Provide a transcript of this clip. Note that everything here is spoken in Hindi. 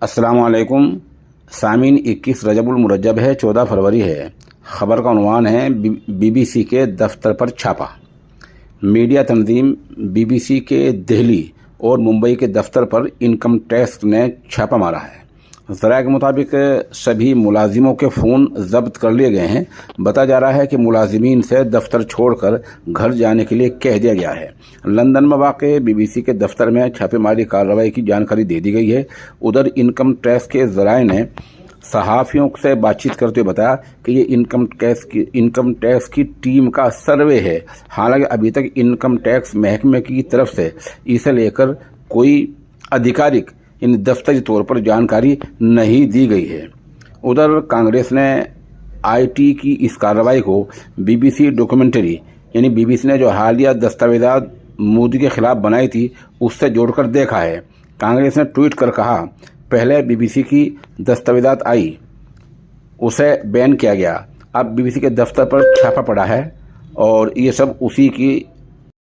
अस्सलाम वालेकुम सामीन। 21 रजबुल मुरज्जब है, 14 फरवरी है। ख़बर का उन्वान है बीबीसी के दफ्तर पर छापा। मीडिया तंजीम बीबीसी के दिल्ली और मुंबई के दफ्तर पर इनकम टैक्स ने छापा मारा है। ज़राए के मुताबिक सभी मुलाजिमों के फ़ोन जब्त कर लिए गए हैं। बताया जा रहा है कि मुलाजिमीन से दफ्तर छोड़कर घर जाने के लिए कह दिया गया है। लंदन में वाक़ बीबीसी के दफ्तर में छापेमारी कार्रवाई की जानकारी दे दी गई है। उधर इनकम टैक्स के ज़राए ने सहाफ़ियों से बातचीत करते हुए बताया कि ये इनकम टैक्स की टीम का सर्वे है। हालांकि अभी तक इनकम टैक्स महकमे की तरफ से इसे लेकर कोई आधिकारिक दफ्तरी तौर पर जानकारी नहीं दी गई है। उधर कांग्रेस ने आईटी की इस कार्रवाई को बीबीसी डॉक्यूमेंट्री यानी बीबीसी ने जो हालिया दस्तावेजात मोदी के खिलाफ बनाई थी उससे जोड़कर देखा है। कांग्रेस ने ट्वीट कर कहा, पहले बीबीसी की दस्तावेजात आई, उसे बैन किया गया, अब बीबीसी के दफ्तर पर छापा पड़ा है और ये सब उसी की